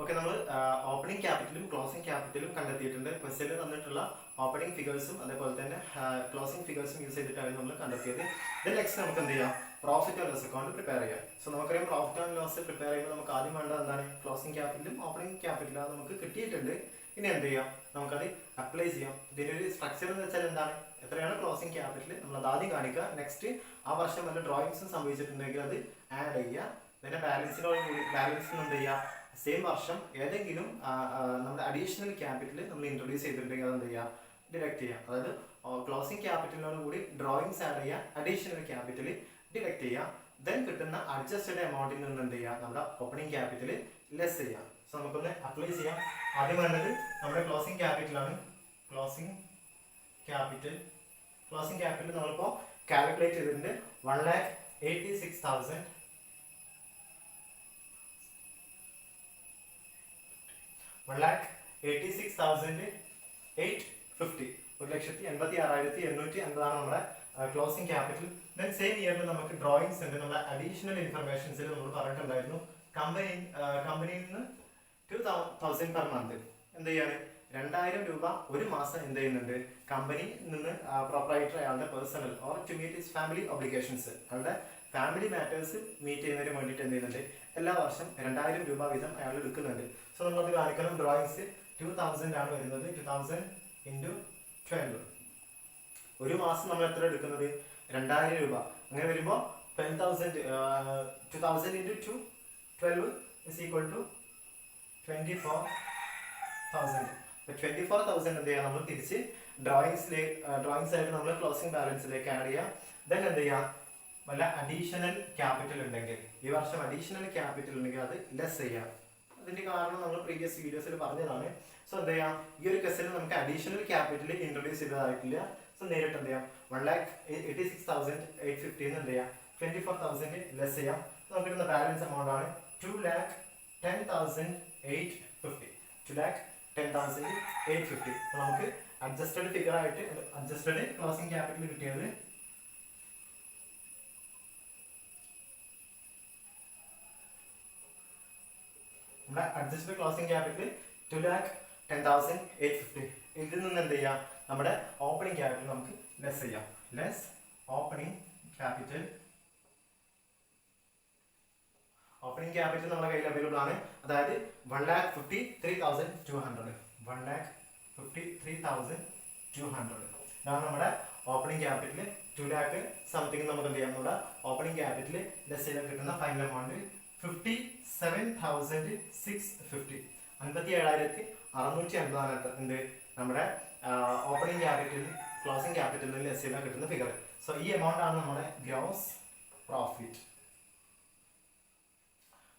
Okay, നമ്മൾ opening ക്യാപിറ്റലും closing ക്യാപിറ്റലും കണ്ടെത്തിയിട്ടുണ്ട്. ക്വസ്റ്റ്യനിൽ തന്നിട്ടുള്ള ഓപ്പണിംഗ് ഫിഗേഴ്സും അതേപോലെ തന്നെ ക്ലോസിംഗ് ഫിഗേഴ്സും യൂസ് ചെയ്തിട്ടാണ് നമ്മൾ കണ്ടെത്തിയത്. ഇതിൽ നെക്സ്റ്റ് നമുക്ക് എന്ത് ചെയ്യാം, profit and loss account prepare ചെയ്യാം. സോ നമുക്കറിയാം, പ്രോഫിറ്റ് ആൻഡ് ലോസ് പ്രിപ്പയർ ചെയ്യുമ്പോൾ നമുക്ക് ആദ്യം വേണ്ടത് എന്താണ്, ക്ലോസിംഗ് ക്യാപിറ്റലും ഓപ്പണിംഗ് ക്യാപിറ്റലും അത് നമുക്ക് കിട്ടിയിട്ടുണ്ട്. ഇനി എന്ത് ചെയ്യാം, നമുക്കത് അപ്ലൈ ചെയ്യാം. ഇതിൻ്റെ ഒരു സ്ട്രക്ചർ എന്ന് വെച്ചാൽ എന്താണ്, എത്രയാണ് ക്ലോസിംഗ് ക്യാപിറ്റൽ നമ്മളത് ആദ്യം കാണിക്കുക. നെക്സ്റ്റ് ആ വർഷം വല്ല ഡ്രോയിങ്സും സംഭവിച്ചിട്ടുണ്ടെങ്കിൽ അത് ആഡ് ചെയ്യുക. പിന്നെ ബാലൻസിന് എന്ത് ചെയ്യുക, സെയിം വർഷം ഏതെങ്കിലും നമ്മുടെ അഡീഷണൽ ക്യാപിറ്റൽ നമ്മൾ ഇൻട്രൊഡ്യൂസ് ചെയ്തിട്ടുണ്ടെങ്കിൽ അത് എന്ത് ചെയ്യുക, ഡിഡക്ട് ചെയ്യുക. അതായത് ക്ലോസിംഗ് ക്യാപിറ്റലിനോട് കൂടി ഡ്രോയിങ്സ് ആഡ് ചെയ്യുക, അഡീഷണൽ ക്യാപിറ്റൽ ഡിഡക്ട് ചെയ്യുക. ദെൻ കിട്ടുന്ന അഡ്ജസ്റ്റഡ് എമൗണ്ടിൽ നിന്ന് എന്ത് ചെയ്യുക, നമ്മുടെ ഓപ്പണിംഗ് ക്യാപിറ്റൽ ലെസ് ചെയ്യുക. സോ നമുക്കൊന്ന് അപ്ലൈ ചെയ്യാം. ആദ്യം വേണ്ടത് നമ്മുടെ ക്ലോസിംഗ് ക്യാപിറ്റലാണ്. ക്ലോസിംഗ് ക്യാപിറ്റൽ നമ്മളിപ്പോൾ കാൽക്കുലേറ്റ് ചെയ്തിട്ടുണ്ട് 1,86,000. 1,86,850, 1,86,850 ആണ് നമ്മുടെ ക്ലോസിംഗ് ക്യാപിറ്റൽ. ദെൻ സെയിം ഇയറിൽ നമുക്ക് ഡ്രോയിങ്സ് ഉണ്ട്. നമ്മുടെ അഡീഷണൽ ഇൻഫർമേഷൻസിൽ നമ്മൾ പറഞ്ഞിട്ടുണ്ടായിരുന്നു, കമ്പനിയിൽ നിന്ന് 2,000 പെർ മന്ത് എന്ത് ചെയ്യാണ്, 2,000 രൂപ ഒരു മാസം എന്ത് ചെയ്യുന്നുണ്ട്, കമ്പനിയിൽ നിന്ന് പ്രൊപ്പറൈറ്റർ അയാളുടെ personal or to meet his family obligations, അയാളുടെ ഫാമിലി മാറ്റേഴ്സ് മീറ്റ് ചെയ്യുന്നതിന് വേണ്ടിയിട്ട് എന്ത് ചെയ്യുന്നുണ്ട്, എല്ലാ വർഷം 2,000 രൂപ വീതം അയാൾ എടുക്കുന്നുണ്ട്. സോ നമ്മളത് കാണിക്കണം. ഡ്രോയിങ്സ് 2,000 ആണ് വരുന്നത്. 2,000 × 12. ഒരു മാസം നമ്മൾ എത്ര എടുക്കുന്നത്, 2,000 രൂപ. അങ്ങനെ വരുമ്പോൾ 2,000 × 2 12 is equal to 24,000. 24,000 എന്ത് ചെയ്യുക, നമ്മൾ തിരിച്ച് ഡ്രോയിങ്സ് ആയിട്ട് നമ്മൾ ക്ലോസിംഗ് ബാലൻസിലേക്ക് ആഡ് ചെയ്യാം. ദെൻ എന്ത് ചെയ്യാം, വല്ല അഡീഷണൽ ക്യാപിറ്റൽ ഉണ്ടെങ്കിൽ, ഈ വർഷം അഡീഷണൽ ക്യാപിറ്റൽ ഉണ്ടെങ്കിൽ അത് ലെസ് ചെയ്യാം. അതിന്റെ കാരണം നമ്മൾ പ്രീവിയസ് വീഡിയോസിൽ പറഞ്ഞതാണ്. സോ എന്ത് ചെയ്യാം, ഈ ഒരു കേസിൽ നമുക്ക് അഡീഷണൽ ക്യാപിറ്റൽ ഇൻട്രൊഡ്യൂസ് ചെയ്തതായിട്ടില്ല. സോ നേരിട്ട് എന്ത് ചെയ്യാം, 1,86,850 എന്ത് ചെയ്യാം, 24,000 ലെസ് ചെയ്യാം. നമുക്ക് കിട്ടുന്ന ബാലൻസ് എമൗണ്ട് ആണ് 2,10,850. 2,10,850. നമുക്ക് അഡ്ജസ്റ്റഡ് ഫിഗർ ആയിട്ട് അഡ്ജസ്റ്റഡ് ക്ലോസിംഗ് ക്യാപിറ്റൽ കിട്ടിയത് നമ്മുടെ അഡ്ജസ്റ്റഡ് ക്ലോസിംഗ് ക്യാപിറ്റൽ 2,10,850. ഇതിൽ നിന്ന് എന്ത് ചെയ്യാം, നമ്മുടെ ഓപ്പണിംഗ് ക്യാപിറ്റൽ നമുക്ക് ലെസ് ചെയ്യാം. Less opening capital. Opening capital നമ്മുടെ കയ്യിൽ അവൈലബിൾ ആണ്. അതായത് 1,53,200. 1,53,200 ഇതാണ് നമ്മുടെ ഓപ്പണിംഗ് ക്യാപിറ്റൽ. 2,00,000 സംതിങ് നമുക്ക് എന്ത് ചെയ്യാം, നമ്മുടെ ഓപ്പണിംഗ് ക്യാപിറ്റൽ ലെസ് ചെയ്താൽ കിട്ടുന്ന ഫൈനൽ എമൗണ്ട് 57,650. 57,650 എന്ത് നമ്മുടെ ഓപ്പണിംഗ് ക്യാപിറ്റൽ ക്ലോസിംഗ് ക്യാപിറ്റലിൽ ലെസ് ചെയ്താൽ കിട്ടുന്ന ഫിഗർ. സോ ഈ എമൗണ്ട് ആണ് നമ്മുടെ ഗ്രോസ് പ്രോഫിറ്റ്.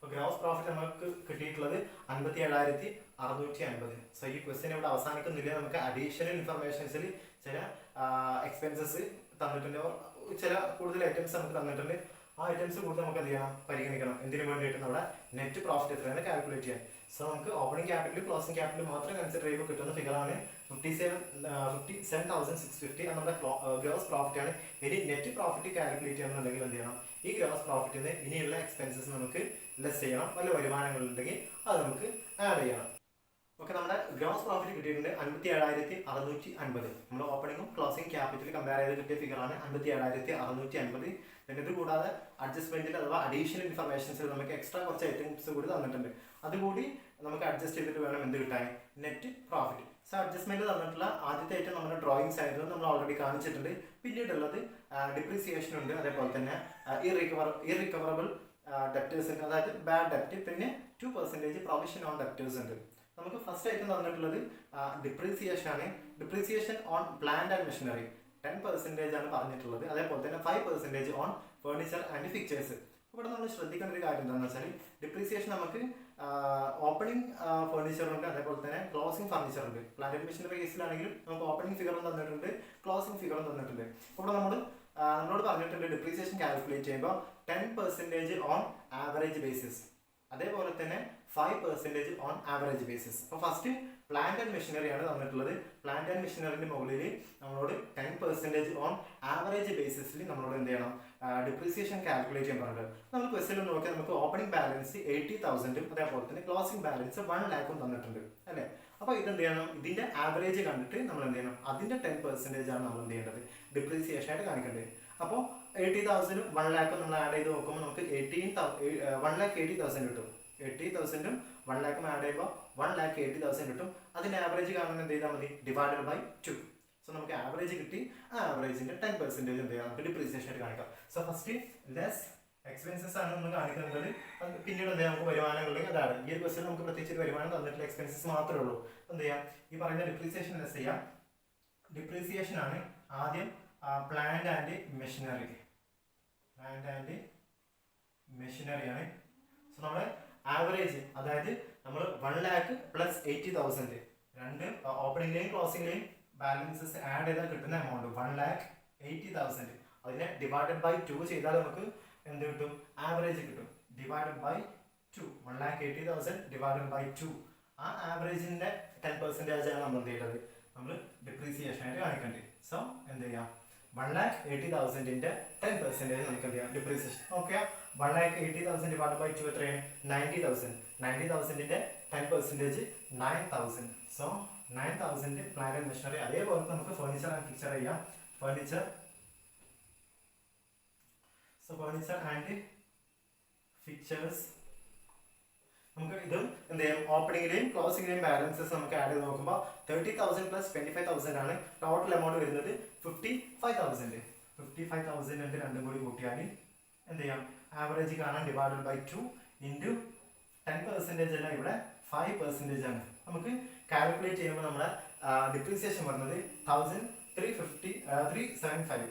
ഗ്രോസ് പ്രോഫിറ്റ് നമുക്ക് കിട്ടിയിട്ടുള്ളത് 57,650. സോ ഈ ക്വസ്റ്റ്യൻ ഇവിടെ അവസാനിക്കുന്നില്ല. നമുക്ക് അഡീഷണൽ ഇൻഫർമേഷൻസിൽ ചില എക്സ്പെൻസസ് തന്നിട്ടുണ്ട്, ചില കൂടുതൽ ഐറ്റംസ് നമുക്ക് തന്നിട്ടുണ്ട്. ആ ഐറ്റംസ് കൂടുതൽ നമുക്ക് എന്ത് ചെയ്യണം, പരിഗണിക്കണം. എന്തിനു വേണ്ടിയിട്ട് നമ്മുടെ നെറ്റ് പ്രോഫിറ്റ് എത്രയാണ് കാൽക്കുലേറ്റ് ചെയ്യാൻ. സോ നമുക്ക് ഓപ്പണിംഗ് ക്യാപിറ്റൽ ക്ലോസിംഗ് ക്യാപിറ്റൽ മാത്രം കൺസിഡർ ചെയ്യുമ്പോൾ കിട്ടുന്ന ഫിഗറാണ് 57,650. അത് നമ്മുടെ ഗ്രോസ് പ്രോഫിറ്റ് ആണ്. ഇനി നെറ്റ് പ്രോഫിറ്റ് കാൽക്കുലേറ്റ് ചെയ്യണമെന്നുണ്ടെങ്കിൽ എന്ത് ചെയ്യണം, ഈ ഗ്രോസ് പ്രോഫിറ്റിന് ഇനിയുള്ള എക്സ്പെൻസസ് നമുക്ക് ലെസ് ചെയ്യണം. വല്ല വരുമാനങ്ങളുണ്ടെങ്കിൽ അത് നമുക്ക് ആഡ് ചെയ്യണം. ഓക്കെ, നമ്മുടെ ഗ്രോസ് പ്രോഫിറ്റ് കിട്ടിയിട്ടുണ്ട് 57,650. നമ്മുടെ ഓപ്പണിംഗും ക്ലോസിംഗ് ക്യാപിറ്റൽ കമ്പയർ ചെയ്ത് കിട്ടിയ ഫിഗറാണ് 57,650. ഇത് കൂടാതെ അഡ്ജസ്റ്റ്മെന്റിൽ അഥവാ അഡീഷണൽ ഇൻഫർമേഷൻസിൽ നമുക്ക് എക്സ്ട്രാ കുറച്ച് ഐറ്റംസ് കൂടി തന്നിട്ടുണ്ട്. അതുകൂടി നമുക്ക് അഡ്ജസ്റ്റ് ചെയ്തിട്ട് വേണം എന്ത് കിട്ടാൻ, നെറ്റ് പ്രോഫിറ്റ്. സോ അഡ്ജസ്റ്റ്മെന്റ് തന്നിട്ടുള്ള ആദ്യത്തെ ഐറ്റം നമ്മുടെ ഡ്രോയിങ്സ് ആയിരുന്നു, നമ്മൾ ഓൾറെഡി കാണിച്ചിട്ടുണ്ട്. പിന്നീടുള്ളത് ഡിപ്രീസിയേഷൻ ഉണ്ട്, അതേപോലെ തന്നെ ഇറിക്കവറബിൾ ഡെപ്റ്റേഴ്സ് ഉണ്ട്, അതായത് ബാഡ് ഡെപ്റ്റ്. പിന്നെ 2% പ്രൊവിഷൻ ഓൺ ഡെപ്റ്റേഴ്സ് ഉണ്ട്. നമുക്ക് ഫസ്റ്റ് ആയിട്ട് തന്നിട്ടുള്ളത് ഡിപ്രീസിയേഷൻ ആണ്. Depreciation on plant and machinery 10% ആണ് പറഞ്ഞിട്ടുള്ളത്. അതേപോലെ തന്നെ 5% ഓൺ ഫർണിച്ചർ ആൻഡ് ഫിക്ചേഴ്സ്. ഇവിടെ നമ്മൾ ശ്രദ്ധിക്കേണ്ട ഒരു കാര്യം എന്താണെന്ന് വെച്ചാൽ, ഡിപ്രീസിയേഷൻ നമുക്ക് ഓപ്പണിംഗ് ഫർണിച്ചർ ഉണ്ട്, അതേപോലെ തന്നെ ക്ലോസിംഗ് ഫർണിച്ചർ ഉണ്ട്. പ്ലാന്റ് ആൻഡ് മെഷീനറി കേസിലാണെങ്കിലും നമുക്ക് ഓപ്പണിംഗ് ഫിഗറും തന്നിട്ടുണ്ട്, ക്ലോസിംഗ് ഫിഗറും തന്നിട്ടുണ്ട്. ഇവിടെ നമ്മളോട് പറഞ്ഞിട്ടുണ്ട് ഡിപ്രീസിയേഷൻ കാൽക്കുലേറ്റ് ചെയ്യുമ്പോൾ 10% ഓൺ ആവറേജ് ബേസിസ്, അതേപോലെ തന്നെ 5% ഓൺ ആവറേജ് ബേസിസ്. അപ്പോൾ ഫസ്റ്റ് പ്ലാന്റ് ആൻഡ് മെഷീനറി ആണ് തന്നിട്ടുള്ളത്. പ്ലാന്റ് ആൻഡ് മെഷീനറിന്റെ മുകളിൽ നമ്മളോട് 10% ഓൺ ആവറേജ് ബേസിസിൽ നമ്മളോട് എന്ത് ചെയ്യണം, ഡിപ്രീസിയേഷൻ കാൽക്കുലേറ്റ് ചെയ്യാൻ പറഞ്ഞത്. നമ്മൾ ക്വസ്റ്റ്യൻ നോക്കിയാൽ നമുക്ക് ഓപ്പണിംഗ് ബാലൻസ് 80,000 അതേപോലെ തന്നെ ക്ലോസിംഗ് ബാലൻസ് 1 lakhും തന്നിട്ടുണ്ട് അല്ലേ. അപ്പോൾ ഇതെന്ത് ചെയ്യണം, ഇതിന്റെ ആവറേജ് കണ്ടിട്ട് നമ്മൾ എന്ത് ചെയ്യണം, അതിന്റെ 10% ആണ് നമ്മൾ എന്ത് ചെയ്യേണ്ടത്, ഡിപ്രീസിയേഷൻ ആയിട്ട് കാണിക്കേണ്ടത്. അപ്പോൾ 80,000 1 lakh നമ്മൾ ആഡ് ചെയ്ത് നോക്കുമ്പോൾ നമുക്ക് 1,80,000 കിട്ടും. 80,000 1 lakhും ആഡ് ചെയ്യുമ്പോൾ 1,80,000 കിട്ടും. അതിന്റെ ആവറേജ് കാണാൻ എന്ത് ചെയ്താൽ മതി, ഡിവൈഡഡ് ബൈ 2. സോ നമുക്ക് ആവറേജ് കിട്ടി. ആ ആവറേജിന്റെ 10% എന്ത് ചെയ്യാം, നമുക്ക് ഡിപ്രീസിയേഷൻ ആയിട്ട് കാണിക്കാം. സോ ഫസ്റ്റ് ലെസ് എക്സ്പെൻസസ് ആണ് നമ്മൾ കാണിക്കുന്നത്. പിന്നീട് എന്താ നമുക്ക് വരുമാനങ്ങളുണ്ടെങ്കിൽ അതാണ്. ഈ ഒരു ക്വസ്റ്റ്യൻ നമുക്ക് പ്രത്യേകിച്ച് വരുമാനം തന്നിട്ടുള്ള എക്സ്പെൻസസ് മാത്രമേ ഉള്ളൂ. എന്ത് ചെയ്യാം, ഈ പറയുന്ന ഡിപ്രീസിയേഷൻ ലെസ് ചെയ്യാം. ഡിപ്രീസിയേഷൻ ആണ് ആദ്യം plant and machinery. Plant and machinery ആണ്. സോ നമ്മുടെ ആവറേജ്, അതായത് നമ്മൾ 1 lakh പ്ലസ് 80,000 രണ്ട് ഓപ്പണിംഗിലെയും ക്ലോസിംഗിലെയും ബാലൻസസ് ആഡ് ചെയ്താൽ കിട്ടുന്ന എമൗണ്ട് 1,80,000. അതിനെ ഡിവൈഡഡ് ബൈ 2 ചെയ്താൽ നമുക്ക് എന്ത് കിട്ടും, ആവറേജ് കിട്ടും. Divided by 2, 1,80,000 divided by 2. ആ ആവറേജിന്റെ 10% ആണ് നമ്മൾ എന്ത് ചെയ്യേണ്ടത്, നമ്മൾ ഡിപ്രീസിയേഷൻ ആയിട്ട് കാണിക്കേണ്ടത്. സോ എന്ത് ചെയ്യാം, 1,80,000ന്റെ 10% നമുക്ക് എന്ത് ചെയ്യാം, ഡിപ്രീസിയേഷൻ. ഓക്കെ, 1,80,000 ഡിവൈഡ് ബൈ 2 എത്രയാണ്, 90,000. 90,000ന്റെ 10% 9,000. So 9,000 plant and machinery. അതേപോലെ നമുക്ക് ഫർണിച്ചർ ആൻഡ് ഫിക്ചർ ചെയ്യാം. Furniture, so furniture and fixtures നമുക്ക് ഇതും എന്ത് ചെയ്യാം, ഓപ്പണിംഗിലെയും ക്ലോസിംഗിലെയും ബാലൻസസ് നമുക്ക് ആഡ് ചെയ്ത് നോക്കുമ്പോൾ 30,000 പ്ലസ് 25,000 ആണ് ടോട്ടൽ എമൗണ്ട് വരുന്നത്. 55,000. 55,000 രണ്ടും കൂടി കൂട്ടിയാൽ എന്ത് ചെയ്യാം, ആവറേജ് കാണാൻ ഡിവൈഡഡ് ബൈ 2 ഇൻറ്റു 10% അല്ല, ഇവിടെ 5% ആണ്. നമുക്ക് കാൽക്കുലേറ്റ് ചെയ്യുമ്പോൾ നമ്മുടെ ഡിപ്രീസിയേഷൻ വരുന്നത് 1,375.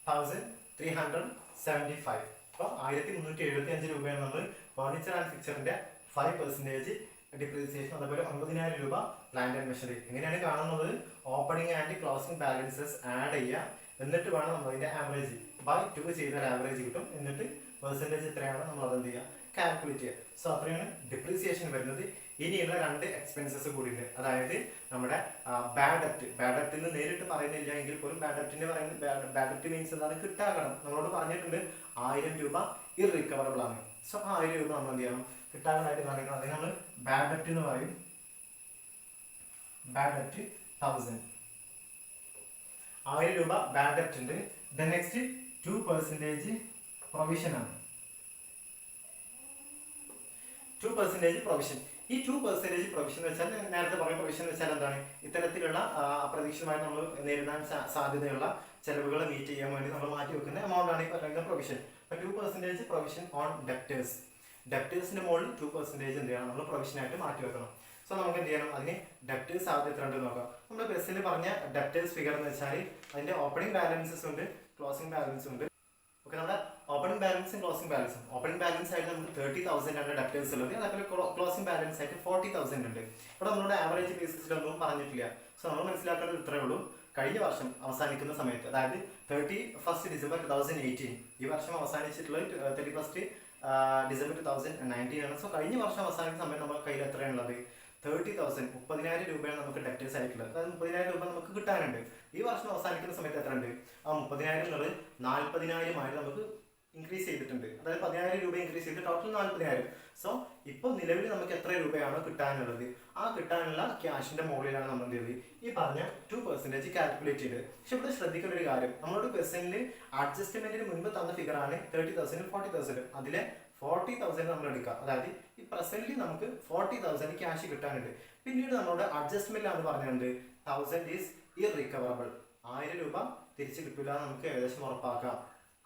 1,375. അപ്പോൾ 1,375 രൂപയാണ് നമ്മൾ ഫർണിച്ചർ ആൻഡ് ഫിക്ചറിന്റെ 5% ഡിപ്രീസിയേഷൻ. അതുപോലെ 9,000 രൂപ പ്ലാന്റ് ആൻഡ് മെഷീനറി. എങ്ങനെയാണ് കാണുന്നത്, opening and closing balances add ചെയ്യുക, എന്നിട്ട് വേണം നമ്മൾ അതിന്റെ ആവറേജ് ബൈ 2 ചെയ്താൽ ആവറേജ് കിട്ടും. എന്നിട്ട് പെർസെൻറ്റേജ് എത്രയാണ് നമ്മൾ അത് എന്ത് ചെയ്യുക, കാൽക്കുലേറ്റ് ചെയ്യുക. സോ അത്രയാണ് ഡിപ്രീസിയേഷൻ വരുന്നത്. ഇനിയുള്ള 2 എക്സ്പെൻസസ് കൂടി ഉണ്ട്. അതായത് നമ്മുടെ ബാഡ് ഡെപ്റ്റ്. ബാഡ് ഡെപ്റ്റിൽ നിന്ന് നേരിട്ട് പറയുന്നില്ല എങ്കിൽ പോലും ബാഡ് ഡെപ്റ്റിന്റെ പറയുന്നത്, ബാഡ് ഡെപ്റ്റ് മീൻസ് എന്താണ്, കിട്ടാകണം. നമ്മളോട് പറഞ്ഞിട്ടുണ്ട് 1,000 രൂപ ഇറിക്കവറബിൾ ആണ്. സോ 1,000 രൂപ നമ്മൾ എന്ത് ചെയ്യണം, കിട്ടാനായിട്ട് കാണിക്കണം. അതിന് നമ്മൾ ബാഡ് ഡെപ്റ്റ് എന്ന് പറയും. ബാഡ് ഡെപ്റ്റ് 1,000. 1,000 രൂപ ബാഡ് ഡെപ്റ്റ് ഉണ്ട്. ദെൻ നെക്സ്റ്റ് 2% പ്രൊവിഷൻ ആണ്. 2% പ്രൊവിഷൻ. ഈ 2% പ്രൊവിഷൻ എന്ന് വെച്ചാൽ, നേരത്തെ പറഞ്ഞ പ്രൊവിഷൻ എന്ന് വെച്ചാൽ എന്താണ്, ഇത്തരത്തിലുള്ള അപ്രതീക്ഷിതമായി നമ്മൾ നേരിടാൻ സാധ്യതയുള്ള ചെലവുകൾ മീറ്റ് ചെയ്യാൻ വേണ്ടി നമ്മൾ മാറ്റി വെക്കുന്ന എമൗണ്ട് ആണ് ഈ പറയുന്ന പ്രൊവിഷൻ. 2% provision on debtors. ഡെപ്റ്റേഴ്സിന്റെ മുകളിൽ 2% എന്ത് ചെയ്യണം, നമ്മൾ പ്രൊവിഷനായിട്ട് മാറ്റി വെക്കണം. സോ നമുക്ക് എന്ത് ചെയ്യണം, അതിന് ഡെപ്റ്റേഴ്സ് ആദ്യം എത്ര ഉണ്ടെന്ന് നോക്കാം. നമ്മൾ ബസ്സിൽ പറഞ്ഞ ഡെപ്റ്റേഴ്സ് ഫിഗർ എന്ന് വെച്ചാൽ അതിന്റെ ഓപ്പണിംഗ് ബാലൻസസ് ഉണ്ട്, ക്ലോസിംഗ് ബാലൻസ് ഉണ്ട്. ഓക്കെ, നമ്മുടെ ഓപ്പണിംഗ് ബാലൻസും ക്ലോസിംഗ് ബാലൻസും. ഓപ്പണിംഗ് ബാലൻസ് ആയിട്ട് നമുക്ക് 30,000 ആണ് ഡെപ്റ്റേഴ്സ് ഉള്ളത്. അതേപോലെ ക്ലോസിംഗ് ബാലൻസ് ആയിട്ട് 40,000 ഉണ്ട്. ഇവിടെ നമ്മുടെ ആവറേജ് ബേസിസിലൊന്നും പറഞ്ഞിട്ടില്ല. സോ നമ്മൾ മനസ്സിലാക്കേണ്ടത് ഇത്രയേ ഉള്ളൂ. കഴിഞ്ഞ വർഷം അവസാനിക്കുന്ന സമയത്ത്, അതായത് 31st December 2018, ഈ വർഷം അവസാനിച്ചിട്ടുള്ളത് 31st December 2019 ആണ്. സോ കഴിഞ്ഞ വർഷം അവസാനിക്കുന്ന സമയത്ത് നമ്മുടെ കയ്യിൽ എത്രയാണുള്ളത്, 30,000, 30,000 രൂപയാണ് നമുക്ക് ഡെപ്റ്റേഴ്സ് ആയിട്ടുള്ളത്. അതായത് 30,000 രൂപ നമുക്ക് കിട്ടാനുണ്ട്. ഈ വർഷം അവസാനിക്കുന്ന സമയത്ത് എത്ര ഉണ്ട്, ആ 30,000 എന്നുള്ളത് 40,000 ആയിട്ട് നമുക്ക് ഇൻക്രീസ് ചെയ്തിട്ടുണ്ട്. അതായത് 10,000 രൂപ ഇൻക്രീസ് ചെയ്ത് ടോട്ടൽ 40,000. സോ ഇപ്പോൾ നിലവിൽ നമുക്ക് എത്ര രൂപയാണോ കിട്ടാനുള്ളത്, ആ കിട്ടാനുള്ള ക്യാഷിന്റെ മുകളിലാണ് നമ്മൾ എന്ത് ചെയ്തത്, ഈ പറഞ്ഞ 2% കാൽക്കുലേറ്റ് ചെയ്ത്. പക്ഷെ ഇവിടെ ശ്രദ്ധിക്കേണ്ട ഒരു കാര്യം, നമ്മളോട് ക്വസ്റ്റനിൽ അഡ്ജസ്റ്റ്മെന്റിന് മുൻപ് തന്ന ഫിഗർ ആണ് 30,000 40,000. അതിലെ 40,000 നമ്മൾ എടുക്കുക. അതായത് ഈ പ്രസന്റ്ലി നമുക്ക് 40,000 ക്യാഷ് കിട്ടാനുണ്ട്. പിന്നീട് നമ്മളോട് അഡ്ജസ്റ്റ്മെന്റിലാണ് പറഞ്ഞത് 1,000 ഈസ് ഇറിക്കവറബിൾ. 1,000 രൂപ തിരിച്ചു കിട്ടില്ല നമുക്ക് ഏകദേശം ഉറപ്പാക്കാം.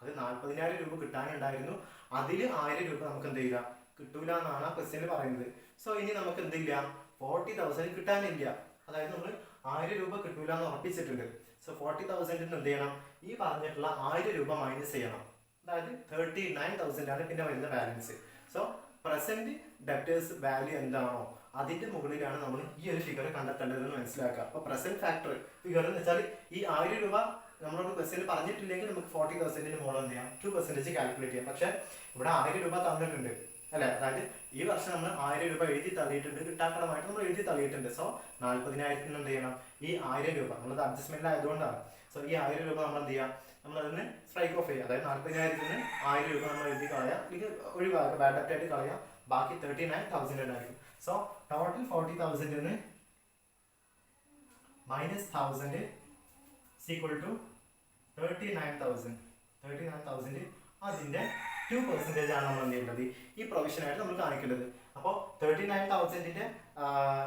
അത് 40,000 രൂപ കിട്ടാനുണ്ടായിരുന്നു. അതിൽ 1,000 രൂപ നമുക്ക് എന്ത് ചെയ്യില്ല, കിട്ടൂല എന്നാണ് ആ ക്വസ്റ്റ്യനിൽ പറയുന്നത്. സോ ഇനി നമുക്ക് എന്തില്ല, 40,000 കിട്ടാനില്ല. അതായത് നമ്മൾ 1,000 രൂപ കിട്ടൂല എന്ന് ഉറപ്പിച്ചിട്ടുണ്ട്. സോ 40,000 എന്ത് ചെയ്യണം, ഈ പറഞ്ഞിട്ടുള്ള 1,000 രൂപ മൈനസ് ചെയ്യണം. അതായത് 39,000 ആണ് പിന്നെ വരുന്ന balance. So present debtors value എന്താണോ അതിന്റെ മുകളിലാണ് നമ്മൾ ഈ ഒരു ഫിഗർ കണ്ടെത്തേണ്ടതെന്ന് മനസ്സിലാക്കുക. അപ്പൊ പ്രസന്റ് ഫാക്ടർ ഫിഗർ എന്ന് വെച്ചാൽ ഈ 1,000 രൂപ നമ്മളോട് ക്വസ്റ്റ്യൻ പറഞ്ഞിട്ടില്ലെങ്കിൽ നമുക്ക് 40,000 മുകളിൽ എന്ത് ചെയ്യാം, 2% കാൽക്കുലേറ്റ് ചെയ്യാം. പക്ഷെ ഇവിടെ 1,000 രൂപ തന്നിട്ടുണ്ട് അല്ലെ. അതായത് ഈ വർഷം നമ്മൾ 1,000 രൂപ എഴുതി തള്ളിയിട്ടുണ്ട്, കിട്ടാക്കടമായിട്ട് നമ്മൾ എഴുതി തള്ളിയിട്ടുണ്ട്. സോ 40,000 എന്ത് ചെയ്യണം, ഈ 1,000 രൂപ നമ്മളത് അഡ്ജസ്റ്റ്മെന്റ് ആയതുകൊണ്ടാണ്. സോ ഈ 1000 രൂപ നമ്മൾ എന്ത് ചെയ്യാം, നമ്മൾ അതിന് സ്ട്രൈക്ക് ഓഫ് ചെയ്യുക. അതായത് 40,000 1000 രൂപ നമ്മൾ എഴുതി കളയാം, അല്ലെങ്കിൽ ഒഴിവാക്കുക, ബാഡ് ഡെപ്റ്റ് ആയിട്ട് കളയാം. ബാക്കി 39,000 ഉണ്ടായിരിക്കും. So total 40,000 minus 1,000 is equal to 39,000. 39,000 അതിന്റെ 2% ആണ് നമ്മൾ എന്ത് ചെയ്യേണ്ടത്, ഈ പ്രൊവിഷനായിട്ട് നമ്മൾ കാണിക്കേണ്ടത്. അപ്പോൾ 39,000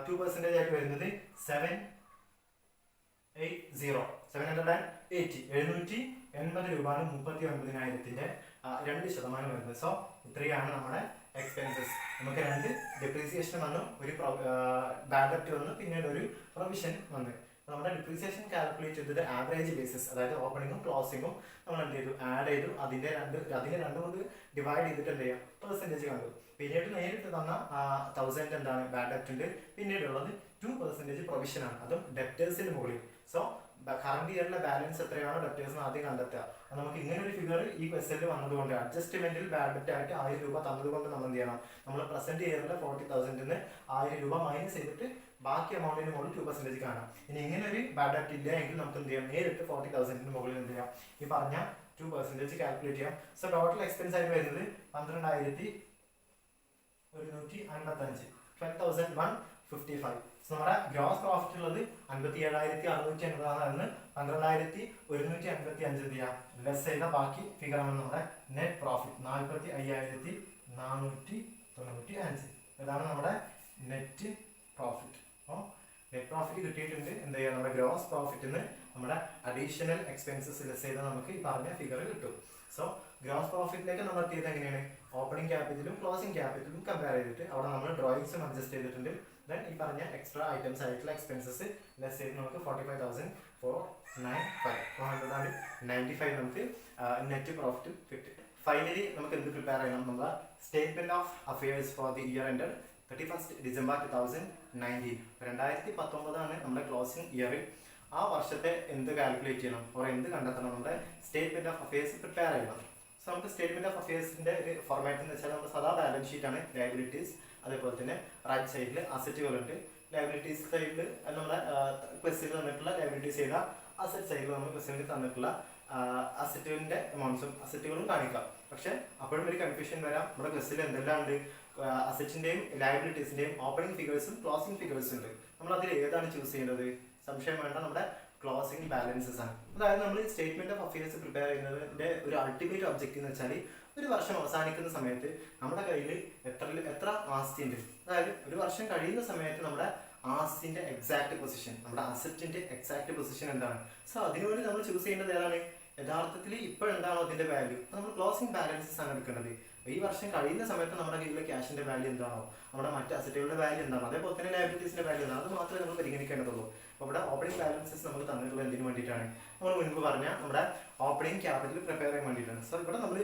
2% ആയിട്ട് വരുന്നത് 780 രൂപയാണ് 39,000 2% വരുന്നത്. സോ ഇത്രയാണ് നമ്മുടെ എക്സ്പെൻസസ്. നമുക്ക് 2 ഡെപ്രീസിയേഷൻ വന്നു, ഒരു ബാഡ് ഡെപ്റ്റ് വന്നു, പിന്നീട് ഒരു പ്രൊവിഷൻ വന്നു. നമ്മുടെ ഡിപ്രീസിയേഷൻ കാൽക്കുലേറ്റ് ചെയ്തത് ആവറേജ് ബേസിസ്, അതായത് ഓപ്പണിങ്ങും ക്ലോസിങ്ങും നമ്മൾ എന്ത് ചെയ്തു, ആഡ് ചെയ്തു. അതിനെ രണ്ട് കൊണ്ട് ഡിവൈഡ് ചെയ്തിട്ട് എന്ത് ചെയ്യാം, പെർസെൻറ്റേജ് കണ്ടു. പിന്നീട് നേരിട്ട് തന്ന 1000 എന്താണ് ബാഡ് ഡെപ്റ്റ് ഉണ്ട്. പിന്നീടുള്ളത് 2% പ്രൊവിഷനാണ്, അതും ഡെപ്റ്റേഴ്സിന് മുകളിൽ. സോ കറണ്ട് ഇയറിലെ ബാലൻസ് എത്രയാണോ ഡെപ്റ്റേഴ്സ് ആദ്യം കണ്ടെത്തുക. നമുക്ക് ഇങ്ങനെ ഒരു ഫിഗർ ഈ ക്വസ്റ്റനിൽ വന്നതുകൊണ്ട് അഡ്ജസ്റ്റ്മെന്റിൽ ബാഡ് ഡെപ്റ്റ് ആയിട്ട് 1000 രൂപ തന്നതുകൊണ്ട് നമ്മൾ എന്ത് ചെയ്യണം, നമ്മൾ പ്രസന്റ് ഇയറിലെ 40,000 1000 രൂപ മൈനസ് ചെയ്തിട്ട് ബാക്കി എമൗണ്ടിന് മുകളിൽ 2% കാണാം. ഇനി ഇങ്ങനെ ഒരു ബാഡ് ഡെപ്റ്റ് ഇല്ല എങ്കിൽ നമുക്ക് എന്ത് ചെയ്യാം, നേരിട്ട് 40,000 മുകളിൽ എന്ത് ചെയ്യാം, ഈ പറഞ്ഞ 2% കാൽക്കുലേറ്റ് ചെയ്യാം. സോ ടോട്ടൽ എക്സ്പെൻസ് ആയിട്ട് വരുന്നത് 12,155, 12,155. നമ്മുടെ ഗ്രോസ് പ്രോഫിറ്റ് ഉള്ളത് 57,680 ആണ്. 12,155 ചെയ്യാം, ലെസ് ചെയ്ത ബാക്കി ഫിഗർ ആണ് നമ്മുടെ നെറ്റ് പ്രോഫിറ്റ് 45,495. ഇതാണ് നമ്മുടെ നെറ്റ് പ്രോഫിറ്റ്. അപ്പോൾ നെറ്റ് പ്രോഫിറ്റ് കിട്ടിയിട്ടുണ്ട്. എന്ത് ചെയ്യുക, നമ്മുടെ ഗ്രോസ് പ്രോഫിറ്റിന് നമ്മുടെ അഡീഷണൽ എക്സ്പെൻസസ് ലെസ് ചെയ്താൽ നമുക്ക് ഈ പറഞ്ഞ ഫിഗർ കിട്ടും. സോ ഗ്രോസ് പ്രോഫിറ്റിലേക്ക് നമ്മൾ എത്തിയത് എങ്ങനെയാണ്, ഓപ്പണിംഗ് ക്യാപിറ്റലും ക്ലോസിംഗ് ക്യാപിറ്റലും കമ്പയർ ചെയ്തിട്ട് അവിടെ നമ്മൾ ഡ്രോയിങ്സും അഡ്ജസ്റ്റ് ചെയ്തിട്ടുണ്ട്. ദെൻ ഈ പറഞ്ഞ എക്സ്ട്രാ ഐറ്റംസ് ആയിട്ടുള്ള എക്സ്പെൻസസ് ലെസ് ചെയ്ത് നമുക്ക് 45,495 നമുക്ക് നെറ്റ് പ്രോഫിറ്റ് കിട്ടും. ഫൈനലി നമുക്ക് എന്ത് പ്രിപ്പയർ ചെയ്യണം, നമ്മുടെ statement of affairs for the year ended 31st December 2019. 2019 നമ്മുടെ ക്ലോസിംഗ് ഇയർ. ആ വർഷത്തെ എന്ത് കാൽക്കുലേറ്റ് ചെയ്യണം, എന്ത് കണ്ടെത്തണം, നമ്മുടെ സ്റ്റേറ്റ്മെന്റ് ഓഫ് അഫയേഴ്സ് പ്രിപ്പയർ ചെയ്യണം. സോ നമുക്ക് സ്റ്റേറ്റ്മെന്റ് ഓഫ് അഫയേഴ്സിന്റെ ഒരു ഫോർമാറ്റ് എന്ന് വെച്ചാൽ നമ്മുടെ സാധാ ബാലൻസ് ഷീറ്റ് ആണ്. ലയബിലിറ്റീസ്, അതേപോലെ തന്നെ റൈറ്റ് സൈഡിൽ അസറ്റുകളുണ്ട്. ലയബിലിറ്റീസ് സൈഡിൽ നമ്മുടെ ക്വസ്റ്റ്യൻ തന്നിട്ടുള്ള ലയബിലിറ്റീസ് ചെയ്ത അസറ്റ് സൈഡിൽ നമ്മൾ ക്വസ്റ്റ്യനിൽ തന്നിട്ടുള്ള അസറ്റിന്റെ എമൗണ്ട്സും അസറ്റുകളും കാണിക്കാം. പക്ഷെ അപ്പോഴും ഒരു കൺഫ്യൂഷൻ വരാം, നമ്മുടെ ക്വസ്റ്റ്യൻ എന്തെല്ലാം ഉണ്ട്, അസറ്റിന്റെയും ലയബിലിറ്റീസിന്റെയും ഓപ്പണിംഗ് ഫിഗേഴ്സും ക്ലോസിംഗ് ഫിഗേഴ്സും ഉണ്ട്. നമ്മൾ അതിൽ ഏതാണ് ചൂസ് ചെയ്യുന്നത്, സംശയം വേണ്ട, നമ്മുടെ ക്ലോസിംഗ് ബാലൻസസ് ആണ്. അതായത് നമ്മൾ സ്റ്റേറ്റ്മെന്റ് ഓഫ് അഫയേഴ്സ് പ്രിപ്പയർ ചെയ്യുന്നതിന്റെ ഒരു അൾട്ടിമേറ്റ് ഒബ്ജക്റ്റീവ് എന്ന് വെച്ചാൽ ഒരു വർഷം അവസാനിക്കുന്ന സമയത്ത് നമ്മുടെ കയ്യിൽ എത്ര ആസ്തി ഉണ്ട്, അതായത് ഒരു വർഷം കഴിയുന്ന സമയത്ത് നമ്മുടെ ആസ്തിന്റെ എക്സാക്ട് പൊസിഷൻ, നമ്മുടെ അസറ്റിന്റെ എക്സാക്ട് പൊസിഷൻ എന്താണ്. സോ അതിനുവേണ്ടി നമ്മൾ ചൂസ് ചെയ്യേണ്ടത് ഏതാണ്, യഥാർത്ഥത്തിൽ ഇപ്പോഴെന്താണോ അതിന്റെ വാല്യൂ, നമ്മൾ ക്ലോസിംഗ് ബാലൻസസ് ആണ് എടുക്കേണ്ടത്. ഈ വർഷം കഴിയുന്ന സമയത്ത് നമ്മുടെ കയ്യിലെ ക്യാഷിന്റെ വാല്യൂ എന്താണോ, നമ്മുടെ മറ്റ് അസറ്റുകളുടെ വാല്യൂ എന്താണോ, അതേപോലെ തന്നെ ലയബിലിറ്റീസിന്റെ വാല്യൂ എന്താണ്, അത് മാത്രമേ നമ്മൾ പരിഗണിക്കേണ്ടതുള്ളൂ. അപ്പോൾ ഇവിടെ ഓപ്പണിംഗ് ബാലൻസസ് നമ്മൾ തന്നിട്ടുള്ള എന്തിനു വേണ്ടിയിട്ടാണ്, നമ്മൾ മുൻപ് പറഞ്ഞ നമ്മുടെ ഓപ്പണിംഗ് ക്യാപിറ്റൽ പ്രിപ്പയർ ചെയ്യാൻ വേണ്ടിയിട്ടാണ്. സോ ഇവിടെ നമ്മൾ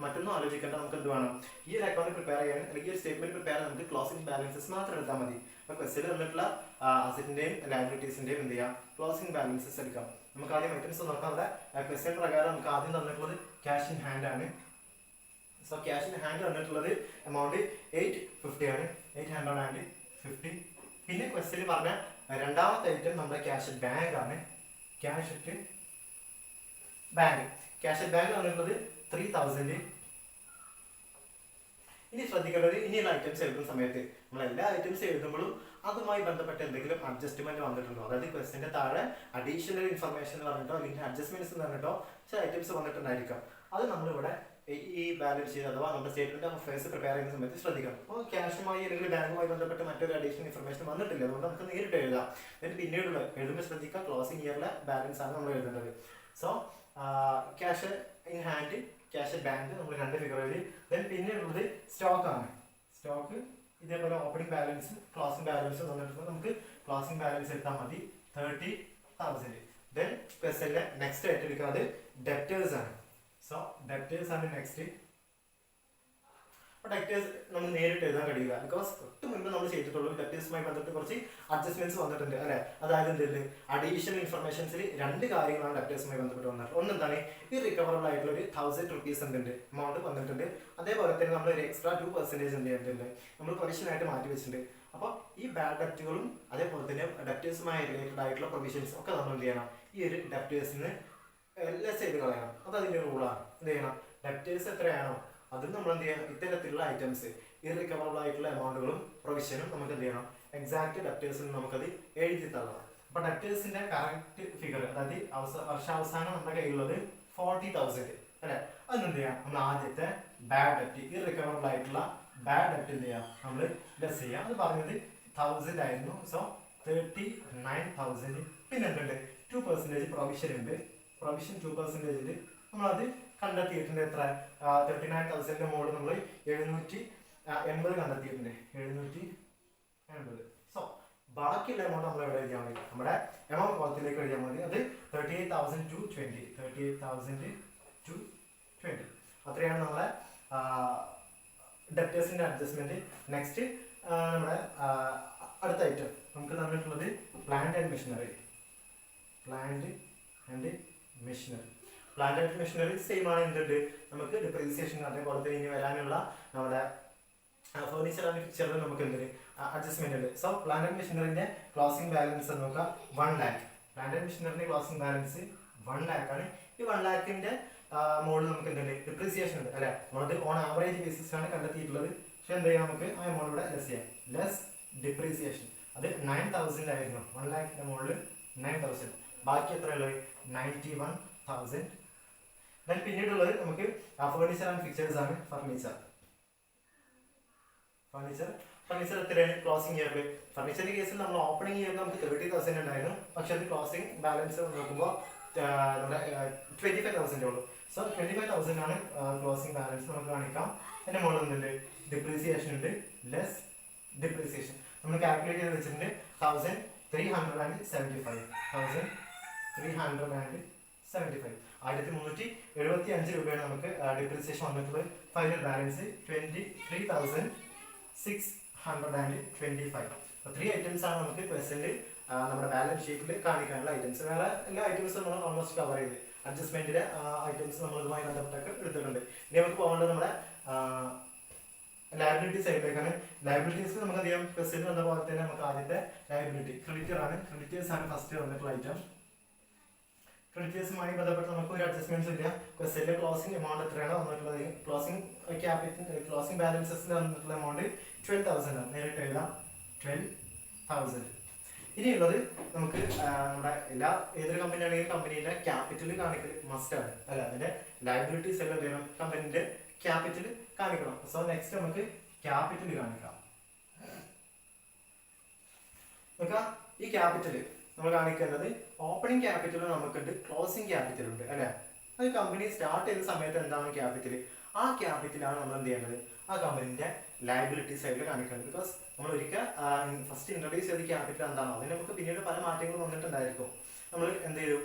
മറ്റൊന്നും ആലോചിക്കേണ്ട, നമുക്ക് എന്ത് വേണം, ഈ ഒരു അക്കൗണ്ട് പ്രിപ്പയർ ചെയ്യാൻ അല്ലെങ്കിൽ ഈ ഒരു സ്റ്റേറ്റ്മെന്റ് പ്രിപ്പയർ ചെയ്യാൻ നമുക്ക് ക്ലോസിംഗ് ബാലൻസസ് മാത്രം എടുത്താൽ മതി. അപ്പോൾ ക്വസ്റ്റ്യൻ തന്നിട്ടുള്ള അസറ്റിന്റെയും ലയബിലിറ്റീസിന്റെയും എന്ത് ചെയ്യാം, ക്ലോസിംഗ് ബാലൻസസ് എടുക്കാം. നമുക്ക് ആദ്യം ഐറ്റംസ് നോക്കാം. അവിടെ ക്വസ്റ്റ്യൻ പ്രകാരം നമുക്ക് ആദ്യം തന്നിട്ടുള്ളത് ക്യാഷ് ഇൻ ഹാൻഡ് ആണ്. സോ ക്യാഷ് ഇൻ ഹാൻഡ് തന്നിട്ടുള്ളത് എമൗണ്ട് 850 ആണ്, 850. പിന്നെ ക്വസ്റ്റ്യൻ പറഞ്ഞ രണ്ടാമത്തെ ഐറ്റം നമ്മുടെ ക്യാഷ് അറ്റ് ബാങ്ക് ആണ്. ക്യാഷ് അറ്റ് ബാങ്ക് തന്നിട്ടുള്ളത് 3,000. ഇനി ശ്രദ്ധിക്കേണ്ടത്, ഇനിയുള്ള ഐറ്റംസ് എഴുതുന്ന സമയത്ത് നമ്മൾ എല്ലാ ഐറ്റംസ് എഴുതുമ്പോഴും അതുമായി ബന്ധപ്പെട്ട എന്തെങ്കിലും അഡ്ജസ്റ്റ്മെന്റ് വന്നിട്ടുണ്ടോ, അതായത് ക്വസ്റ്റിന്റെ താഴെ അഡീഷണൽ ഇൻഫർമേഷൻ എന്ന് പറഞ്ഞിട്ടോ അല്ലെങ്കിൽ അഡ്ജസ്റ്റ്മെന്റ്സ് എന്ന് പറഞ്ഞിട്ടോ ചില ഐറ്റംസ് വന്നിട്ടുണ്ടായിരിക്കാം. അത് നമ്മളിവിടെ ഈ ബാലൻസ് ചെയ്ത് അഥവാ നമ്മുടെ സ്റ്റേറ്റ്മെന്റ് ഓഫ് അഫയേഴ്സ് പ്രിപ്പയർ ചെയ്യുന്ന സമയത്ത് ശ്രദ്ധിക്കണം. അപ്പോൾ ക്യാഷുമായി അല്ലെങ്കിൽ ബാങ്കുമായി ബന്ധപ്പെട്ട് മറ്റൊരു അഡീഷണൽ ഇൻഫർമേഷൻ വന്നിട്ടില്ല, അതുകൊണ്ട് നമുക്ക് നേരിട്ട് എഴുതാം. എന്നിട്ട് പിന്നീടുള്ള എഴുതുമ്പോൾ ശ്രദ്ധിക്കുക, ക്ലോസിംഗ് ഇയറിലെ ബാലൻസ് ആണ് നമ്മൾ എഴുതേണ്ടത്. So cash in hand, cash bank നമ്മൾ രണ്ട് ഫിഗർ എഴുതി. ദെൻ പിന്നീടുള്ളത് സ്റ്റോക്ക് ആണ്. സ്റ്റോക്ക് ഇതേപോലെ ഓപ്പണിംഗ് ബാലൻസ് ക്ലോസിംഗ് ബാലൻസ് തന്നിട്ടുണ്ട്. നമുക്ക് ക്ലോസിംഗ് ബാലൻസ് എടുത്താൽ മതി 30,000. ദെൻ ക്വസ്റ്റ്യനിലെ നെക്സ്റ്റ് ആയിട്ട് എടുക്കുന്നത് ഡെപ്റ്റേഴ്സ് ആണ്. സോ ഡെപ്റ്റേഴ്സ് ആണ് നെക്സ്റ്റ്. ഡെപ്റ്റേഴ്സ് നമ്മൾ നേരിട്ട് എഴുതാൻ കഴിയില്ല, ബിക്കോസ് തൊട്ട് മുൻപ് നമ്മൾ ചെയ്തിട്ടുള്ളൂ. ഡെപ്റ്റേഴ്സുമായി ബന്ധപ്പെട്ട് കുറച്ച് അഡ്ജസ്റ്റ്മെന്റ്സ് വന്നിട്ടുണ്ട് അല്ലെ. അതായത് എന്തുണ്ട്, അഡീഷണൽ ഇൻഫർമേഷൻസിൽ രണ്ട് കാര്യങ്ങളാണ് ഡെപ്റ്റേഴ്സുമായി ബന്ധപ്പെട്ട് വന്നിട്ടുള്ളത്. ഒന്നെന്താണ്, ഈ റിക്കവറബിൾ ആയിട്ടുള്ള ഒരു 1,000 rupees എന്തുണ്ട് എമൗണ്ട് വന്നിട്ടുണ്ട്. അതേപോലെ തന്നെ നമ്മൾ ഒരു എക്സ്ട്രാ 2% എന്ത് ചെയ്തിട്ടുണ്ട്, നമ്മൾ പ്രൊവിഷനായിട്ട് മാറ്റി വെച്ചിട്ടുണ്ട്. അപ്പോൾ ഈ ബാഡ് ഡെപ്റ്റുകളും അതേപോലെ തന്നെ ഡെപ്റ്റേഴ്സുമായി റിലേറ്റഡ് ആയിട്ടുള്ള പ്രൊവിഷൻസ് ഒക്കെ നമ്മൾ എന്ത് ചെയ്യണം, ഈ ഒരു ഡെപ്റ്റേഴ്സിന് ലെസ് ചെയ്ത് കളയണം. അത് അതിൻ്റെ റൂളാണ്. എന്ത് ചെയ്യണം, ഡെപ്റ്റേഴ്സ് എത്രയാണോ അതിൽ നമ്മൾ എന്ത് ചെയ്യണം, ഇത്തരത്തിലുള്ള ഐറ്റംസ് ഇറിക്കവറബിൾ ആയിട്ടുള്ള എമൗണ്ടുകളും പ്രൊവിഷനും നമുക്ക് എന്ത് ചെയ്യണം, എക്സാക്ട് ഡെപ്റ്റേഴ്സിന് നമുക്കത് എഴുതി തള്ളണം. അപ്പൊ ഡെപ്റ്റേഴ്സിന്റെ കറക്റ്റ് ഫിഗർ, അതായത് വർഷാവസാനം നമ്മുടെ കയ്യിലുള്ളത് 40,000 അല്ലെ. അതെന്ത് ചെയ്യാം, നമ്മൾ ആദ്യത്തെ ബാഡ് ഡെപ്റ്റ് ഇറിക്കവറബിൾ ആയിട്ടുള്ള ബാഡ് ഡെപ്റ്റ് എന്ത് ചെയ്യാം, നമ്മൾ ലെസ് ചെയ്യാം. അത് പറഞ്ഞത് 1000 ആയിരുന്നു. സോ 39,000. പിന്നെ എന്തുണ്ട്, 2% പ്രൊവിഷൻ ഉണ്ട്. പ്രൊവിഷൻ 2% നമ്മളത് കണ്ടെത്തിയിട്ടുണ്ട്. എത്ര, 39,000 മുകളിൽ നമ്മൾ 780 കണ്ടെത്തിയിട്ടുണ്ട്. 780. സോ ബാക്കിയുള്ള എമൗണ്ട് നമ്മൾ എവിടെ എഴുതിയാൽ മതി, നമ്മുടെ എമൗണ്ട് കോളത്തിലേക്ക് എഴുതിയാൽ മതി. അത് 38,000 to 20. 38,000 to 20. അത്രയാണ് നമ്മളെ ഡെപ്റ്റേഴ്സിന്റെ അഡ്ജസ്റ്റ്മെന്റ്. നെക്സ്റ്റ് നമ്മുടെ അടുത്ത ഐറ്റം നമുക്ക് തന്നിട്ടുള്ളത് plant and machinery. Plant and machinery. Plant and machinery same ആണ്. എന്തുണ്ട്, നമുക്ക് ഡിപ്രീസിയേഷൻ അതേപോലെ തന്നെ ഇനി വരാനുള്ള നമ്മുടെ ഫർണിച്ചർ ആൻഡ് ഫിക്ചറിൽ നമുക്ക് എന്തൊരു അഡ്ജസ്റ്റ്മെന്റ് ഉണ്ട്. സോ പ്ലാന്റ് ആൻഡ് മെഷീനറിന്റെ ക്ലോസിംഗ് ബാലൻസ് നോക്കാം 1 lakh. പ്ലാന്റ് ആൻഡ് മെഷീനറിന്റെ ക്ലോസിംഗ് ബാലൻസ് 1 lakh ആണ്. ഈ 1 lakhന്റെ മോഡിൽ നമുക്ക് എന്തുണ്ട്, ഡിപ്രീസിയേഷൻ ഉണ്ട് അല്ലെ. നമ്മളത് ഓൺ ആവറേജ് ബേസിസ് ആണ് കണ്ടെത്തിയിട്ടുള്ളത്. പക്ഷെ എന്ത് ചെയ്യാം, നമുക്ക് ആ എമൗണ്ട് ഇവിടെ ലെസ് ചെയ്യാം. Less depreciation. അത് 9,000 ആയിരുന്നു. 1 lakhന്റെ മുകളിൽ 9,000. ബാക്കി എത്ര ഉള്ളത്, 91,000. ദെൻ പിന്നീടുള്ളത് നമുക്ക് ഫർണിച്ചർ ആൻഡ് ഫിക്ചേഴ്സ് ആണ്. ഫർണിച്ചർ എത്രയാണ് ക്ലോസിംഗ് ഇയറിൽ. ഫർണിച്ചറിന്റെ കേസിൽ നമ്മൾ ഓപ്പണിംഗ് ഇയറിൽ നമുക്ക് 30,000 ഉണ്ടായിരുന്നു. പക്ഷെ അത് ക്ലോസിംഗ് ബാലൻസ് നോക്കുമ്പോൾ നമ്മുടെ 25,000 ഉള്ളൂ. സോ 25,000 ആണ് ക്ലോസിംഗ് ബാലൻസ്. നമുക്ക് കാണിക്കാം. അതിന്റെ മുകളിൽ എന്തുണ്ട്, ഡിപ്രീസിയേഷൻ ഉണ്ട്. ലെസ് ഡിപ്രീസിയേഷൻ നമ്മൾ കാൽക്കുലേറ്റ് ചെയ്ത് വെച്ചിട്ടുണ്ട് 1,375. 1,375. 1,375 രൂപയാണ് നമുക്ക് ഡിപ്രീസിയേഷൻ വന്നിട്ടുള്ളത്. Final balance 23,625. 3 ഐറ്റംസ് ആണ് നമുക്ക് പ്രസന്റ് നമ്മുടെ ബാലൻസ് ഷീറ്റിൽ കാണിക്കാനുള്ള ഐറ്റംസ്. വേറെ എല്ലാ ഐറ്റംസും നമ്മൾ ഓൾമോസ്റ്റ് കവർ ചെയ്ത് അഡ്ജസ്റ്റ്മെന്റിലെ ഐറ്റംസ് നമ്മൾ ഇതുമായി ബന്ധപ്പെട്ടൊക്കെ എടുത്തിട്ടുണ്ട്. ഇനി നമുക്ക് പോകേണ്ടത് നമ്മുടെ ലയബിലിറ്റി സൈഡിലേക്കാണ്. ലയബിലിറ്റീസ് നമുക്ക് അധികം പ്രസന്റ് വന്ന പോലെ തന്നെ നമുക്ക് ആദ്യത്തെ ലയബിലിറ്റി ക്രെഡിറ്റർ ആണ്. ക്രെഡിറ്റേഴ്സ് ആണ് ഫസ്റ്റ് വന്നിട്ടുള്ള ഐറ്റം. ക്രെഡിറ്റേഴ്സുമായി ബന്ധപ്പെട്ട് നമുക്ക് ഒരു അഡ്ജസ്റ്റ്മെന്റ്സ് ഇല്ല. ക്വസ്റ്റ്യനിലെ ക്ലോസിംഗ് എമൗണ്ട് എത്രയാണോ വന്നിട്ടുള്ളത്, ക്ലോസിംഗ് ബാലൻസസിൽ വന്നിട്ടുള്ള എമൗണ്ട് 12,000 ആണ്. നേരിട്ട് എഴുതാം 12,000. ഇനിയുള്ളത് നമുക്ക് നമ്മുടെ ഏതൊരു കമ്പനി ആണെങ്കിലും കമ്പനിയുടെ ക്യാപിറ്റൽ കാണിക്കൽ മസ്റ്റ് ആണ് അല്ല. അതിന്റെ ലയബിലിറ്റീസ് എല്ലാം എന്ത് ചെയ്യണം, കമ്പനിന്റെ ക്യാപിറ്റൽ കാണിക്കണം. സോ നെക്സ്റ്റ് നമുക്ക് ക്യാപിറ്റൽ കാണിക്കാം. നോക്കാം, ഈ ക്യാപിറ്റൽ നമ്മൾ കാണിക്കേണ്ടത് ഓപ്പണിംഗ് ക്യാപിറ്റൽ നമുക്കുണ്ട്, ക്ലോസിംഗ് ക്യാപിറ്റൽ ഉണ്ട് അല്ലെ. അത് കമ്പനി സ്റ്റാർട്ട് ചെയ്ത സമയത്ത് എന്താണ് ക്യാപിറ്റൽ, ആ ക്യാപിറ്റലാണ് നമ്മൾ എന്ത് ചെയ്യേണ്ടത്, ആ കമ്പനിന്റെ ലയബിലിറ്റി സൈഡിൽ കാണിക്കേണ്ടത്. ബിക്കോസ് നമ്മൾ ഒരിക്കൽ ഫസ്റ്റ് ഇൻട്രൊഡ്യൂസ് ചെയ്ത ക്യാപിറ്റൽ എന്താണോ അതിന് നമുക്ക് പിന്നീട് പല മാറ്റങ്ങളും വന്നിട്ടുണ്ടായിരിക്കും. നമ്മൾ എന്ത് ചെയ്തു,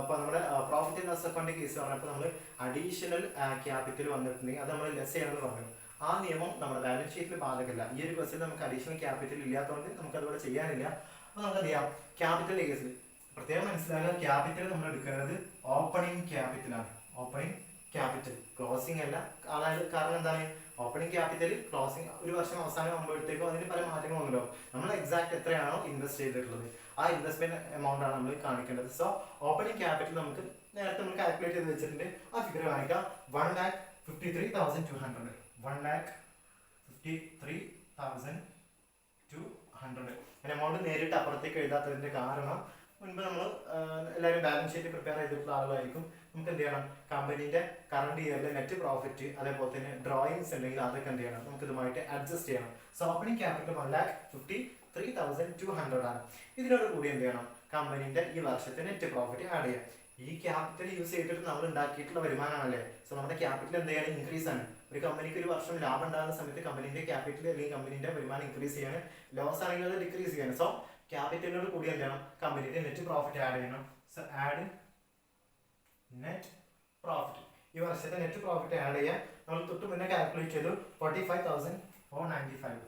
ഇപ്പൊ നമ്മുടെ profit and loss account case പറഞ്ഞപ്പോൾ നമ്മൾ അഡീഷണൽ ക്യാപിറ്റൽ വന്നിട്ടുണ്ടെങ്കിൽ അത് നമ്മൾ ലെസ് ചെയ്യണമെന്ന് പറഞ്ഞു. ആ നിയമം നമ്മുടെ ബാലൻസ് ഷീറ്റിൽ ബാധകമല്ല. ഈ ഒരു കേസിൽ നമുക്ക് അഡീഷണൽ ക്യാപിറ്റൽ ഇല്ലാത്തതുകൊണ്ട് നമുക്ക് അതിവിടെ ചെയ്യാനില്ല. അപ്പൊ നമുക്ക് എന്ത് ചെയ്യാം, ക്യാപിറ്റലിന്റെ കേസിൽ പ്രത്യേകം മനസ്സിലാക്കുക, ക്യാപിറ്റൽ നമ്മൾ എടുക്കുന്നത് ഓപ്പണിംഗ് ക്യാപിറ്റലാണ്. ഓപ്പണിംഗ് ക്യാപിറ്റൽ, ക്ലോസിംഗ് അല്ല. അതായത് കാരണം എന്താണ്, ഓപ്പണിംഗ് ക്യാപിറ്റൽ ക്ലോസിംഗ് ഒരു വർഷം അവസാനം ആകുമ്പോഴത്തേക്കും അതിന് പല മാറ്റങ്ങളുണ്ടല്ലോ. നമ്മൾ എക്സാക്ട് എത്രയാണോ ഇൻവെസ്റ്റ് ചെയ്തിട്ടുള്ളത് ആ ഇൻവെസ്റ്റ്മെന്റ് എമൗണ്ട് ആണ് നമ്മൾ കാണിക്കേണ്ടത്. സോ ഓപ്പണിംഗ് ക്യാപിറ്റൽ നമുക്ക് നേരത്തെ നമ്മൾ കാൽക്കുലേറ്റ് ചെയ്ത് വെച്ചിട്ടുണ്ട്. ആ ഫിഗർ കാണിക്കാം. 1,53,200. 1,53,200. എമൗണ്ട് നേരിട്ട് അപ്പുറത്തേക്ക് എഴുതാത്തതിന്റെ കാരണം മുൻപ് നമ്മൾ എല്ലാവരും ബാലൻസ് ഷീറ്റ് പ്രിപ്പയർ ചെയ്തിട്ടുള്ള ആളുകളായിരിക്കും. നമുക്ക് എന്ത് ചെയ്യണം, കമ്പനീന്റെ കറണ്ട് ഇയറിലെ നെറ്റ് പ്രോഫിറ്റ് അതേപോലെ തന്നെ ഡ്രോയിങ്സ് ഉണ്ടെങ്കിൽ അതൊക്കെ എന്ത് ചെയ്യണം, നമുക്ക് ഇതുമായിട്ട് അഡ്ജസ്റ്റ് ചെയ്യണം. സോ ഓപ്പണിംഗ് ക്യാപിറ്റൽ 1,53,200 ആണ്. ഇതിനോട് കൂടി എന്ത് ചെയ്യണം, കമ്പനീന്റെ ഈ വർഷത്തെ നെറ്റ് പ്രോഫിറ്റ് ആഡ് ചെയ്യാം. ഈ ക്യാപിറ്റൽ യൂസ് ചെയ്തിട്ട് നമ്മൾ ഉണ്ടാക്കിയിട്ടുള്ള വരുമാനമാണല്ലേ. സോ നമ്മുടെ ക്യാപിറ്റൽ എന്ത് ചെയ്യണം, ഇൻക്രീസ് ആണ്. ഒരു കമ്പനിക്ക് ഒരു വർഷം ലാഭം ഉണ്ടാകുന്ന സമയത്ത് കമ്പനീന്റെ ക്യാപിറ്റൽ അല്ലെങ്കിൽ കമ്പനീന്റെ വരുമാനം ഇൻക്രീസ് ചെയ്യാണ്, ലോസ് ആണെങ്കിൽ അത് ഡിക്രീസ് ചെയ്യണം. സോ ക്യാപിറ്റലിനോട് കൂടി എന്ത് ചെയ്യണം, കമ്പനിയുടെ നെറ്റ് പ്രോഫിറ്റ് ആഡ് ചെയ്യണം. So add net profit. ഈ വർഷത്തെ നെറ്റ് പ്രോഫിറ്റ് ആഡ് ചെയ്യാൻ നമ്മൾ തൊട്ട് മുന്നേ കാൽക്കുലേറ്റ് ചെയ്തു 45,495.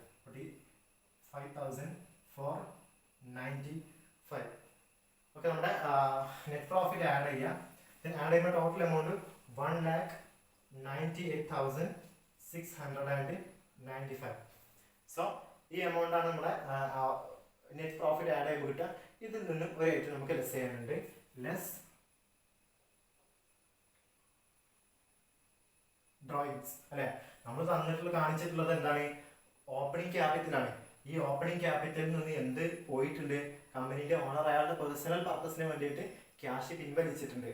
45,495. ഓക്കെ, നമ്മുടെ നെറ്റ് പ്രോഫിറ്റ് ആഡ് ചെയ്യാം. ആഡ് ചെയ്യുമ്പോൾ ടോട്ടൽ എമൗണ്ട് 1,98,695. സോ ഈ എമൗണ്ട് ആണ് നമ്മുടെ നെറ്റ് പ്രോഫിറ്റ് ആഡ് ചെയ്യുമ്പോൾ കിട്ടുക. ഇതിൽ നിന്നും ഒരു ഐറ്റം നമുക്ക് ലെസ് ചെയ്യാനുണ്ട്. ലെസ് ഡ്രോയിങ്സ് അല്ലെ. നമ്മൾ തന്നിട്ടുള്ള കാണിച്ചിട്ടുള്ളത് എന്താണ്? ഓപ്പണിംഗ് ക്യാപിറ്റലാണ്. ഈ ഓപ്പണിംഗ് ക്യാപിറ്റലിൽ നിന്ന് എന്ത് പോയിട്ടുണ്ട്? കമ്പനിയുടെ ഓണർ അയാളുടെ പേഴ്സണൽ പർപ്പസിന് വേണ്ടിയിട്ട് ക്യാഷ് പിൻവലിച്ചിട്ടുണ്ട്.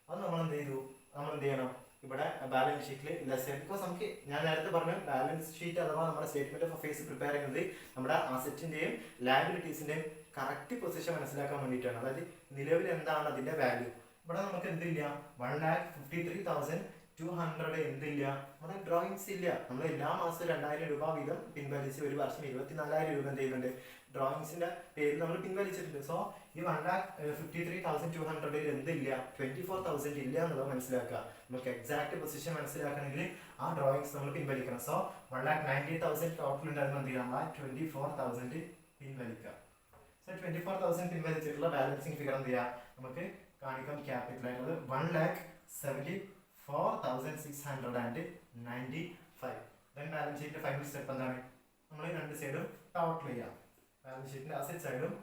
അത് നമ്മൾ എന്ത് ചെയ്തു? നമ്മൾ എന്ത് ചെയ്യണം? ഇവിടെ ബാലൻസ് ഷീറ്റിൽ ലെസ് ചെയ്യാം. ബിക്കോസ് നമുക്ക് ഞാൻ നേരത്തെ പറഞ്ഞു ബാലൻസ് ഷീറ്റ് അഥവാ നമ്മുടെ സ്റ്റേറ്റ്മെന്റ് ഓഫ് അഫയേഴ്സ് പ്രിപ്പയർ ചെയ്യുന്നത് നമ്മുടെ അസറ്റിന്റെയും ലയബിലിറ്റീസിന്റെയും കറക്റ്റ് പൊസിഷൻ മനസ്സിലാക്കാൻ വേണ്ടിയിട്ടാണ്. അതായത് നിലവിൽ എന്താണ് അതിന്റെ വാല്യൂ. ഇവിടെ നമുക്ക് എന്തില്ല? 1,53,200 എന്തില്ല? നമ്മുടെ ഡ്രോയിങ്സ് ഇല്ല. നമ്മൾ എല്ലാ മാസവും 2,000 രൂപ വീതം പിൻവലിച്ച് ഒരു വർഷം 24,000 രൂപ എന്ത് ചെയ്യുന്നുണ്ട്? ഡ്രോയിങ്സിന്റെ പേരിൽ നമ്മൾ പിൻവലിച്ചിട്ടുണ്ട്. സോ ഈ 1,53,200 എന്തില്ല? 24,000 ഇല്ല എന്നുള്ളത് മനസ്സിലാക്കുക. നമുക്ക് എക്സാക്ട് പൊസിഷൻ മനസ്സിലാക്കണമെങ്കിൽ ആ ഡ്രോയിങ്സ് നമ്മൾ പിൻവലിക്കണം. സോ 1,90,000 ടോട്ടൽ ഉണ്ടായിരുന്നു. എന്ത് ചെയ്യാം? 24,000 പിൻവലിക്കുക. സോ 24,000 പിൻവലിച്ചിട്ടുള്ള ബാലൻസിങ് ഫിഗർ എന്ത് ചെയ്യാം? നമുക്ക് കാണിക്കാം ക്യാപിറ്റൽ ആയിട്ടുള്ളത് 1,74,695. Then balance sheet final step എന്താണ്? നമ്മൾ രണ്ട് സൈഡും ടോട്ടൽ ചെയ്യാം. ബാലൻസ് ഷീറ്റിന്റെ അസറ്റ് സൈഡും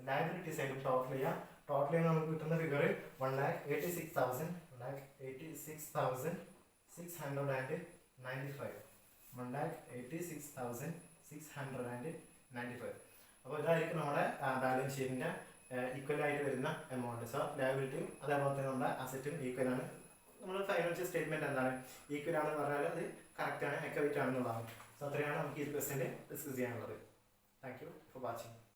ലയബിലിറ്റി സൈഡും ടോട്ടൽ ചെയ്യാം. ടോട്ടൽ ചെയ്യുമ്പോൾ നമുക്ക് കിട്ടുന്ന ഫിഗർ 1,86,695. 1,86,695. അപ്പോൾ ഇതായിരിക്കും നമ്മുടെ ബാലൻസ് ഷീറ്റിന്റെ ഈക്വൽ ആയിട്ട് വരുന്ന എമൗണ്ട്. സോ ലയബിലിറ്റിയും അതേപോലെ തന്നെ നമ്മുടെ അസറ്റും ഈക്വൽ ആണ്. നമ്മൾ ഫൈനാൻഷ്യൽ സ്റ്റേറ്റ്മെന്റ് എന്താണ്? ഈക്വൽ ആണെന്ന് പറഞ്ഞാൽ അത് കറക്റ്റ് ആണ്, അക്യുറേറ്റ് ആണെന്നുള്ളതാണ്. സോ അത്രയാണ് നമുക്ക് ഈ ക്വസ്റ്റ്യൻ ഡിസ്കസ് ചെയ്യാനുള്ളത്. Thank you for watching.